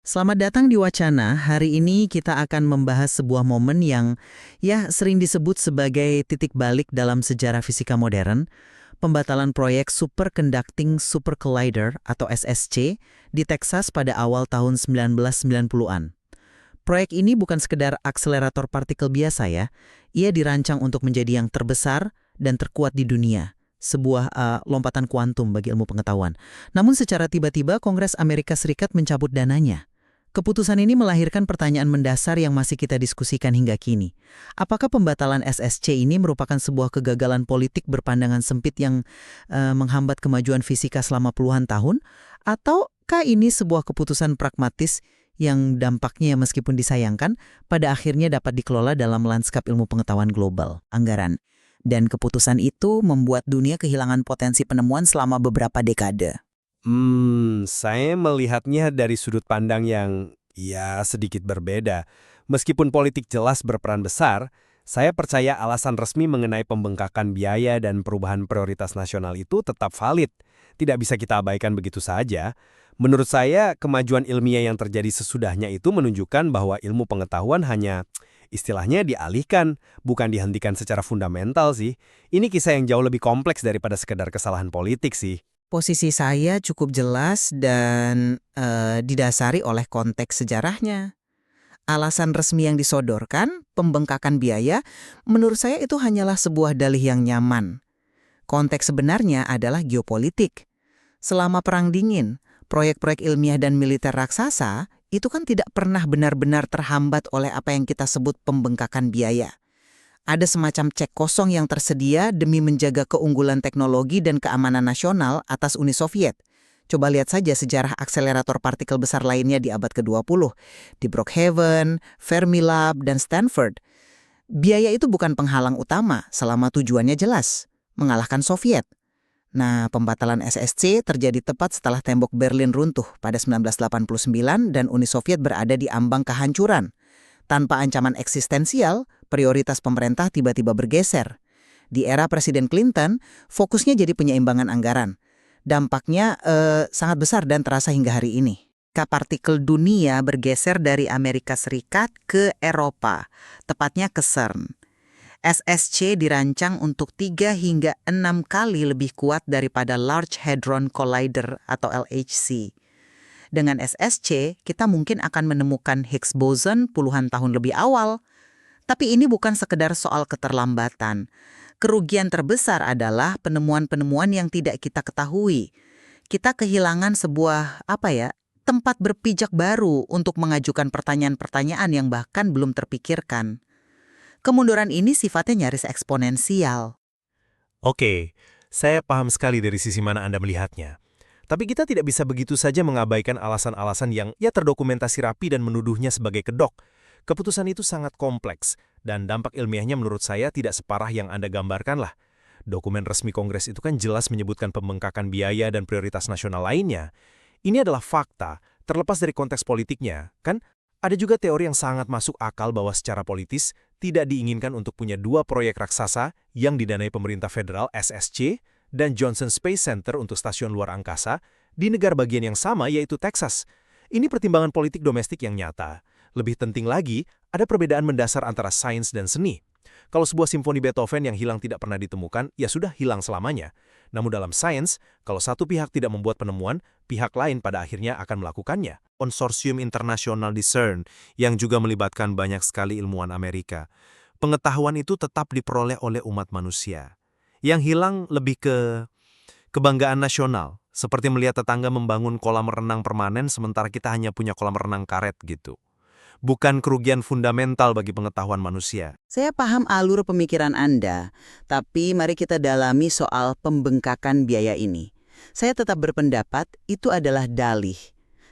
Selamat datang di Wacana. Hari ini kita akan membahas sebuah momen yang sering disebut sebagai titik balik dalam sejarah fisika modern, pembatalan proyek Superconducting Super Collider atau SSC di Texas pada awal tahun 1990-an. Proyek ini bukan sekedar akselerator partikel biasa ya. Ia dirancang untuk menjadi yang terbesar dan terkuat di dunia. Sebuah lompatan kuantum bagi ilmu pengetahuan. Namun secara tiba-tiba Kongres Amerika Serikat mencabut dananya. Keputusan ini melahirkan pertanyaan mendasar yang masih kita diskusikan hingga kini. Apakah pembatalan SSC ini merupakan sebuah kegagalan politik berpandangan sempit yang menghambat kemajuan fisika selama puluhan tahun? Ataukah ini sebuah keputusan pragmatis yang dampaknya meskipun disayangkan, pada akhirnya dapat dikelola dalam lanskap ilmu pengetahuan global, anggaran. Dan keputusan itu membuat dunia kehilangan potensi penemuan selama beberapa dekade. Saya melihatnya dari sudut pandang yang sedikit berbeda. Meskipun politik jelas berperan besar, saya percaya alasan resmi mengenai pembengkakan biaya dan perubahan prioritas nasional itu tetap valid. Tidak bisa kita abaikan begitu saja. Menurut saya, kemajuan ilmiah yang terjadi sesudahnya itu menunjukkan bahwa ilmu pengetahuan hanya istilahnya dialihkan, bukan dihentikan secara fundamental sih. Ini kisah yang jauh lebih kompleks daripada sekedar kesalahan politik sih. Posisi saya cukup jelas dan didasari oleh konteks sejarahnya. Alasan resmi yang disodorkan, pembengkakan biaya, menurut saya itu hanyalah sebuah dalih yang nyaman. Konteks sebenarnya adalah geopolitik. Selama Perang Dingin, proyek-proyek ilmiah dan militer raksasa itu kan tidak pernah benar-benar terhambat oleh apa yang kita sebut pembengkakan biaya. Ada semacam cek kosong yang tersedia demi menjaga keunggulan teknologi dan keamanan nasional atas Uni Soviet. Coba lihat saja sejarah akselerator partikel besar lainnya di abad ke-20, di Brookhaven, Fermilab, dan Stanford. Biaya itu bukan penghalang utama selama tujuannya jelas, mengalahkan Soviet. Nah, pembatalan SSC terjadi tepat setelah tembok Berlin runtuh pada 1989 dan Uni Soviet berada di ambang kehancuran. Tanpa ancaman eksistensial, prioritas pemerintah tiba-tiba bergeser. Di era Presiden Clinton, fokusnya jadi penyeimbangan anggaran. Dampaknya sangat besar dan terasa hingga hari ini. Partikel dunia bergeser dari Amerika Serikat ke Eropa, tepatnya ke CERN. SSC dirancang untuk 3 hingga 6 kali lebih kuat daripada Large Hadron Collider atau LHC. Dengan SSC, kita mungkin akan menemukan Higgs boson puluhan tahun lebih awal. Tapi ini bukan sekedar soal keterlambatan. Kerugian terbesar adalah penemuan-penemuan yang tidak kita ketahui. Kita kehilangan sebuah, tempat berpijak baru untuk mengajukan pertanyaan-pertanyaan yang bahkan belum terpikirkan. Kemunduran ini sifatnya nyaris eksponensial. Oke, saya paham sekali dari sisi mana Anda melihatnya. Tapi kita tidak bisa begitu saja mengabaikan alasan-alasan yang terdokumentasi rapi dan menuduhnya sebagai kedok. Keputusan itu sangat kompleks, dan dampak ilmiahnya menurut saya tidak separah yang Anda gambarkan lah. Dokumen resmi Kongres itu kan jelas menyebutkan pembengkakan biaya dan prioritas nasional lainnya. Ini adalah fakta, terlepas dari konteks politiknya, kan? Ada juga teori yang sangat masuk akal bahwa secara politis tidak diinginkan untuk punya 2 proyek raksasa yang didanai pemerintah federal SSC dan Johnson Space Center untuk stasiun luar angkasa di negara bagian yang sama yaitu Texas. Ini pertimbangan politik domestik yang nyata. Lebih penting lagi, ada perbedaan mendasar antara sains dan seni. Kalau sebuah simfoni Beethoven yang hilang tidak pernah ditemukan, ya sudah hilang selamanya. Namun dalam sains, kalau satu pihak tidak membuat penemuan, pihak lain pada akhirnya akan melakukannya. Konsorsium internasional di CERN yang juga melibatkan banyak sekali ilmuwan Amerika. Pengetahuan itu tetap diperoleh oleh umat manusia. Yang hilang lebih ke kebanggaan nasional, seperti melihat tetangga membangun kolam renang permanen sementara kita hanya punya kolam renang karet gitu. Bukan kerugian fundamental bagi pengetahuan manusia. Saya paham alur pemikiran Anda, tapi mari kita dalami soal pembengkakan biaya ini. Saya tetap berpendapat itu adalah dalih.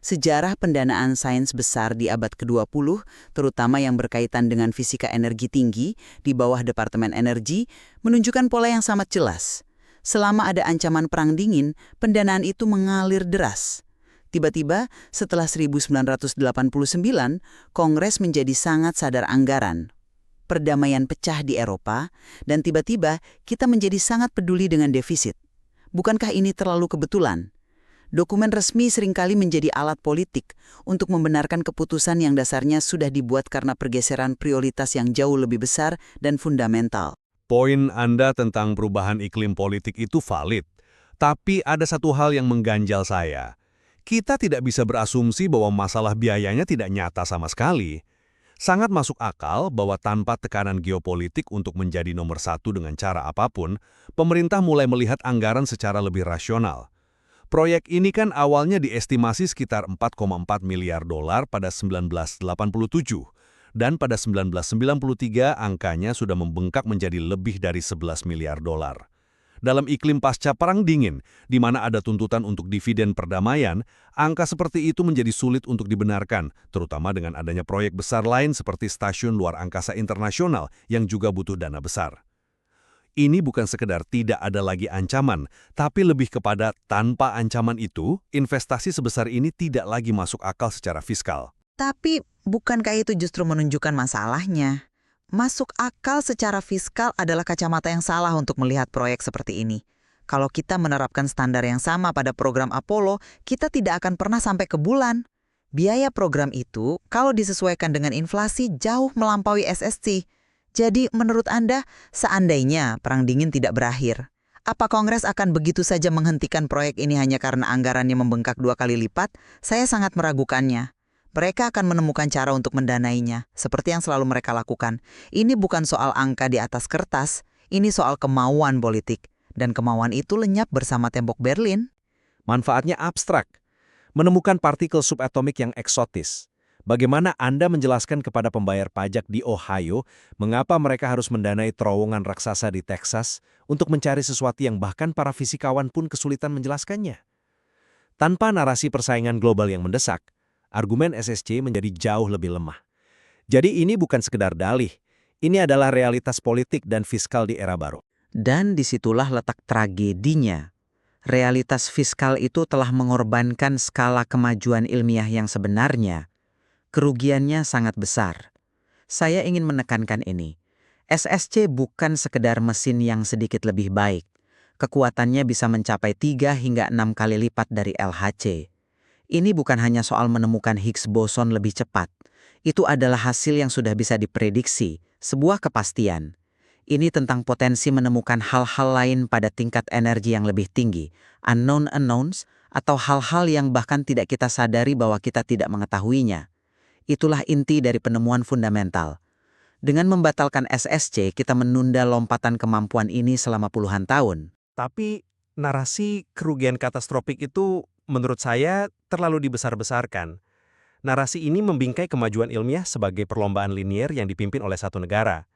Sejarah pendanaan sains besar di abad ke-20, terutama yang berkaitan dengan fisika energi tinggi di bawah Departemen Energi, menunjukkan pola yang sangat jelas. Selama ada ancaman perang dingin, pendanaan itu mengalir deras. Tiba-tiba, setelah 1989, Kongres menjadi sangat sadar anggaran. Perdamaian pecah di Eropa, dan tiba-tiba kita menjadi sangat peduli dengan defisit. Bukankah ini terlalu kebetulan? Dokumen resmi seringkali menjadi alat politik untuk membenarkan keputusan yang dasarnya sudah dibuat karena pergeseran prioritas yang jauh lebih besar dan fundamental. Poin Anda tentang perubahan iklim politik itu valid. Tapi ada satu hal yang mengganjal saya. Kita tidak bisa berasumsi bahwa masalah biayanya tidak nyata sama sekali. Sangat masuk akal bahwa tanpa tekanan geopolitik untuk menjadi nomor satu dengan cara apapun, pemerintah mulai melihat anggaran secara lebih rasional. Proyek ini kan awalnya diestimasi sekitar 4,4 miliar dolar pada 1987, dan pada 1993 angkanya sudah membengkak menjadi lebih dari 11 miliar dolar. Dalam iklim pasca Perang Dingin, di mana ada tuntutan untuk dividen perdamaian, angka seperti itu menjadi sulit untuk dibenarkan, terutama dengan adanya proyek besar lain seperti stasiun luar angkasa internasional yang juga butuh dana besar. Ini bukan sekedar tidak ada lagi ancaman, tapi lebih kepada tanpa ancaman itu, investasi sebesar ini tidak lagi masuk akal secara fiskal. Tapi bukankah itu justru menunjukkan masalahnya? Masuk akal secara fiskal adalah kacamata yang salah untuk melihat proyek seperti ini. Kalau kita menerapkan standar yang sama pada program Apollo, kita tidak akan pernah sampai ke bulan. Biaya program itu, kalau disesuaikan dengan inflasi, jauh melampaui SSC. Jadi, menurut Anda, seandainya Perang Dingin tidak berakhir, apa Kongres akan begitu saja menghentikan proyek ini hanya karena anggarannya membengkak 2 kali lipat? Saya sangat meragukannya. Mereka akan menemukan cara untuk mendanainya, seperti yang selalu mereka lakukan. Ini bukan soal angka di atas kertas, ini soal kemauan politik. Dan kemauan itu lenyap bersama tembok Berlin. Manfaatnya abstrak. Menemukan partikel subatomik yang eksotis. Bagaimana Anda menjelaskan kepada pembayar pajak di Ohio mengapa mereka harus mendanai terowongan raksasa di Texas untuk mencari sesuatu yang bahkan para fisikawan pun kesulitan menjelaskannya? Tanpa narasi persaingan global yang mendesak, argumen SSC menjadi jauh lebih lemah. Jadi ini bukan sekedar dalih, ini adalah realitas politik dan fiskal di era baru. Dan disitulah letak tragedinya. Realitas fiskal itu telah mengorbankan skala kemajuan ilmiah yang sebenarnya. Kerugiannya sangat besar. Saya ingin menekankan ini. SSC bukan sekedar mesin yang sedikit lebih baik. Kekuatannya bisa mencapai 3 hingga 6 kali lipat dari LHC. Ini bukan hanya soal menemukan Higgs boson lebih cepat. Itu adalah hasil yang sudah bisa diprediksi, sebuah kepastian. Ini tentang potensi menemukan hal-hal lain pada tingkat energi yang lebih tinggi, unknown unknowns, atau hal-hal yang bahkan tidak kita sadari bahwa kita tidak mengetahuinya. Itulah inti dari penemuan fundamental. Dengan membatalkan SSC, kita menunda lompatan kemampuan ini selama puluhan tahun. Tapi narasi kerugian katastrofik itu menurut saya terlalu dibesar-besarkan. Narasi ini membingkai kemajuan ilmiah sebagai perlombaan linier yang dipimpin oleh satu negara.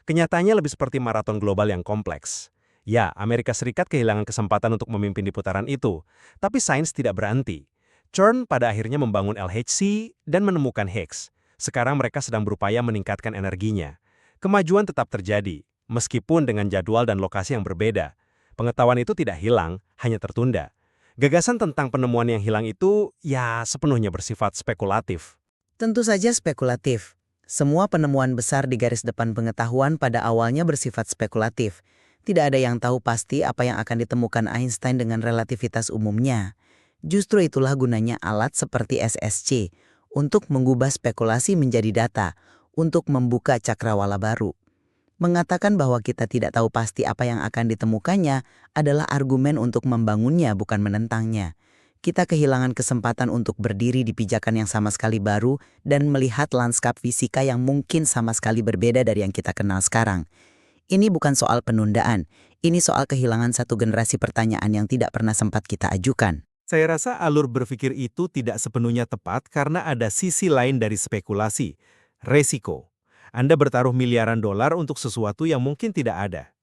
Kenyataannya lebih seperti maraton global yang kompleks. Ya, Amerika Serikat kehilangan kesempatan untuk memimpin di putaran itu, tapi sains tidak berhenti. CERN pada akhirnya membangun LHC dan menemukan Higgs. Sekarang mereka sedang berupaya meningkatkan energinya. Kemajuan tetap terjadi, meskipun dengan jadwal dan lokasi yang berbeda. Pengetahuan itu tidak hilang, hanya tertunda. Gagasan tentang penemuan yang hilang itu, ya sepenuhnya bersifat spekulatif. Tentu saja spekulatif. Semua penemuan besar di garis depan pengetahuan pada awalnya bersifat spekulatif. Tidak ada yang tahu pasti apa yang akan ditemukan Einstein dengan relativitas umumnya. Justru itulah gunanya alat seperti SSC, untuk mengubah spekulasi menjadi data, untuk membuka cakrawala baru. Mengatakan bahwa kita tidak tahu pasti apa yang akan ditemukannya adalah argumen untuk membangunnya, bukan menentangnya. Kita kehilangan kesempatan untuk berdiri di pijakan yang sama sekali baru dan melihat lanskap fisika yang mungkin sama sekali berbeda dari yang kita kenal sekarang. Ini bukan soal penundaan, ini soal kehilangan satu generasi pertanyaan yang tidak pernah sempat kita ajukan. Saya rasa alur berpikir itu tidak sepenuhnya tepat karena ada sisi lain dari spekulasi, resiko. Anda bertaruh miliaran dolar untuk sesuatu yang mungkin tidak ada.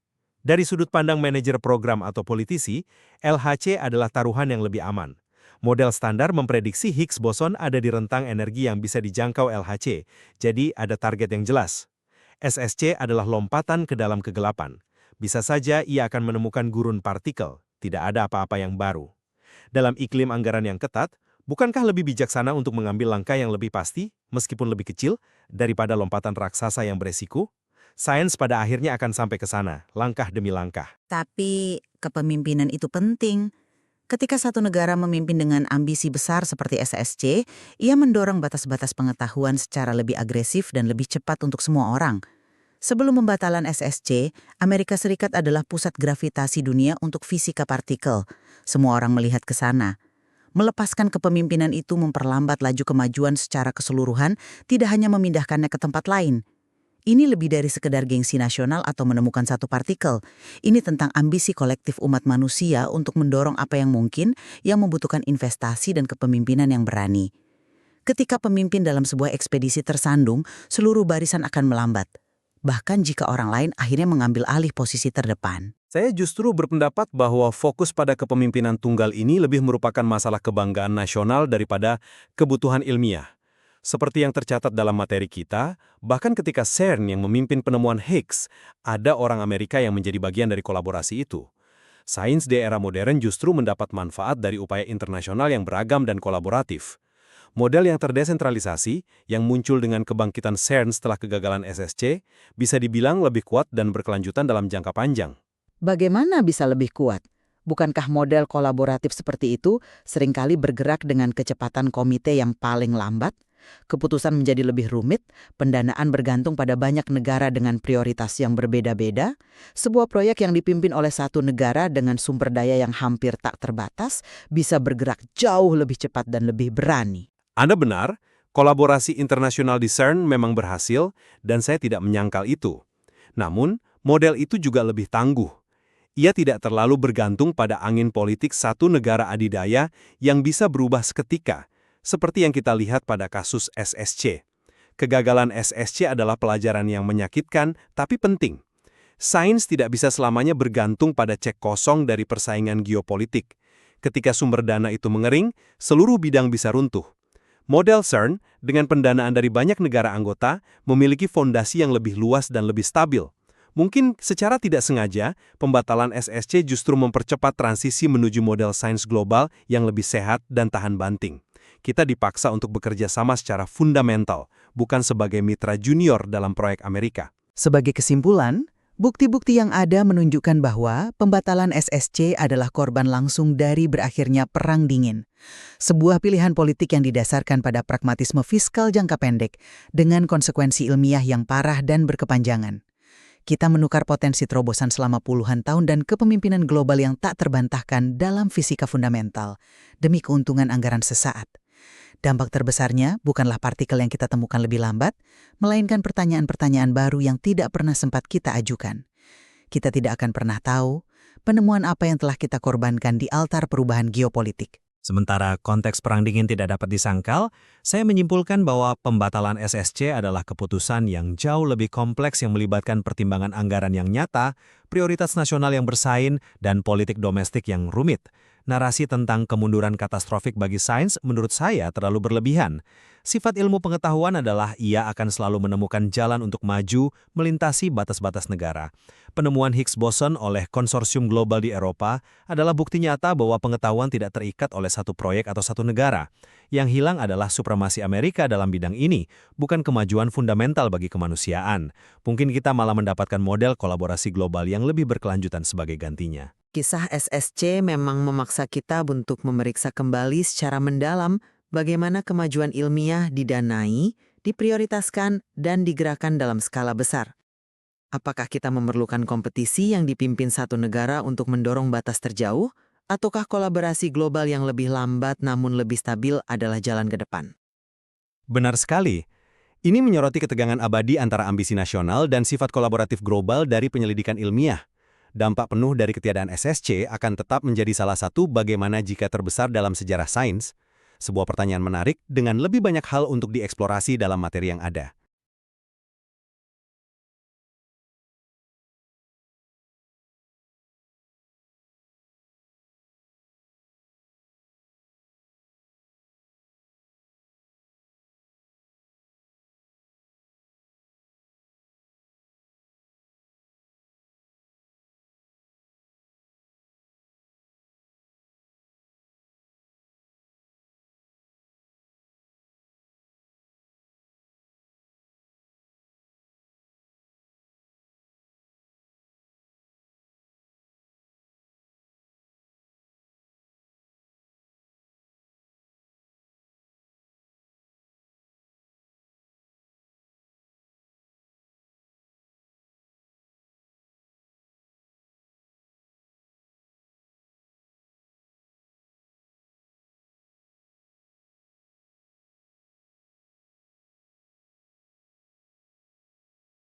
Dari sudut pandang manajer program atau politisi, LHC adalah taruhan yang lebih aman. Model standar memprediksi Higgs boson ada di rentang energi yang bisa dijangkau LHC, jadi ada target yang jelas. SSC adalah lompatan ke dalam kegelapan. Bisa saja ia akan menemukan gurun partikel, tidak ada apa-apa yang baru. Dalam iklim anggaran yang ketat, bukankah lebih bijaksana untuk mengambil langkah yang lebih pasti, meskipun lebih kecil, daripada lompatan raksasa yang beresiko? Sains pada akhirnya akan sampai ke sana, langkah demi langkah. Tapi kepemimpinan itu penting. Ketika satu negara memimpin dengan ambisi besar seperti SSC, ia mendorong batas-batas pengetahuan secara lebih agresif dan lebih cepat untuk semua orang. Sebelum pembatalan SSC, Amerika Serikat adalah pusat gravitasi dunia untuk fisika partikel. Semua orang melihat ke sana. Melepaskan kepemimpinan itu memperlambat laju kemajuan secara keseluruhan, tidak hanya memindahkannya ke tempat lain. Ini lebih dari sekedar gengsi nasional atau menemukan satu partikel. Ini tentang ambisi kolektif umat manusia untuk mendorong apa yang mungkin, yang membutuhkan investasi dan kepemimpinan yang berani. Ketika pemimpin dalam sebuah ekspedisi tersandung, seluruh barisan akan melambat. Bahkan jika orang lain akhirnya mengambil alih posisi terdepan. Saya justru berpendapat bahwa fokus pada kepemimpinan tunggal ini lebih merupakan masalah kebanggaan nasional daripada kebutuhan ilmiah. Seperti yang tercatat dalam materi kita, bahkan ketika CERN yang memimpin penemuan Higgs, ada orang Amerika yang menjadi bagian dari kolaborasi itu. Sains di era modern justru mendapat manfaat dari upaya internasional yang beragam dan kolaboratif. Model yang terdesentralisasi, yang muncul dengan kebangkitan CERN setelah kegagalan SSC, bisa dibilang lebih kuat dan berkelanjutan dalam jangka panjang. Bagaimana bisa lebih kuat? Bukankah model kolaboratif seperti itu seringkali bergerak dengan kecepatan komite yang paling lambat? Keputusan menjadi lebih rumit, pendanaan bergantung pada banyak negara dengan prioritas yang berbeda-beda. Sebuah proyek yang dipimpin oleh satu negara dengan sumber daya yang hampir tak terbatas bisa bergerak jauh lebih cepat dan lebih berani. Anda benar, kolaborasi internasional di CERN memang berhasil dan saya tidak menyangkal itu. Namun, model itu juga lebih tangguh. Ia tidak terlalu bergantung pada angin politik satu negara adidaya yang bisa berubah seketika, seperti yang kita lihat pada kasus SSC. Kegagalan SSC adalah pelajaran yang menyakitkan tapi penting. Sains tidak bisa selamanya bergantung pada cek kosong dari persaingan geopolitik. Ketika sumber dana itu mengering, seluruh bidang bisa runtuh. Model CERN, dengan pendanaan dari banyak negara anggota, memiliki fondasi yang lebih luas dan lebih stabil. Mungkin secara tidak sengaja, pembatalan SSC justru mempercepat transisi menuju model sains global yang lebih sehat dan tahan banting. Kita dipaksa untuk bekerja sama secara fundamental, bukan sebagai mitra junior dalam proyek Amerika. Sebagai kesimpulan, bukti-bukti yang ada menunjukkan bahwa pembatalan SSC adalah korban langsung dari berakhirnya Perang Dingin. Sebuah pilihan politik yang didasarkan pada pragmatisme fiskal jangka pendek dengan konsekuensi ilmiah yang parah dan berkepanjangan. Kita menukar potensi terobosan selama puluhan tahun dan kepemimpinan global yang tak terbantahkan dalam fisika fundamental demi keuntungan anggaran sesaat. Dampak terbesarnya bukanlah partikel yang kita temukan lebih lambat, melainkan pertanyaan-pertanyaan baru yang tidak pernah sempat kita ajukan. Kita tidak akan pernah tahu penemuan apa yang telah kita korbankan di altar perubahan geopolitik. Sementara konteks Perang Dingin tidak dapat disangkal, saya menyimpulkan bahwa pembatalan SSC adalah keputusan yang jauh lebih kompleks yang melibatkan pertimbangan anggaran yang nyata, prioritas nasional yang bersaing, dan politik domestik yang rumit. Narasi tentang kemunduran katastrofik bagi sains menurut saya terlalu berlebihan. Sifat ilmu pengetahuan adalah ia akan selalu menemukan jalan untuk maju melintasi batas-batas negara. Penemuan Higgs boson oleh konsorsium global di Eropa adalah bukti nyata bahwa pengetahuan tidak terikat oleh satu proyek atau satu negara. Yang hilang adalah supremasi Amerika dalam bidang ini, bukan kemajuan fundamental bagi kemanusiaan. Mungkin kita malah mendapatkan model kolaborasi global yang lebih berkelanjutan sebagai gantinya. Kisah SSC memang memaksa kita untuk memeriksa kembali secara mendalam bagaimana kemajuan ilmiah didanai, diprioritaskan, dan digerakkan dalam skala besar. Apakah kita memerlukan kompetisi yang dipimpin satu negara untuk mendorong batas terjauh, ataukah kolaborasi global yang lebih lambat namun lebih stabil adalah jalan ke depan? Benar sekali. Ini menyoroti ketegangan abadi antara ambisi nasional dan sifat kolaboratif global dari penyelidikan ilmiah. Dampak penuh dari ketiadaan SSC akan tetap menjadi salah satu bagaimana jika terbesar dalam sejarah sains, sebuah pertanyaan menarik dengan lebih banyak hal untuk dieksplorasi dalam materi yang ada.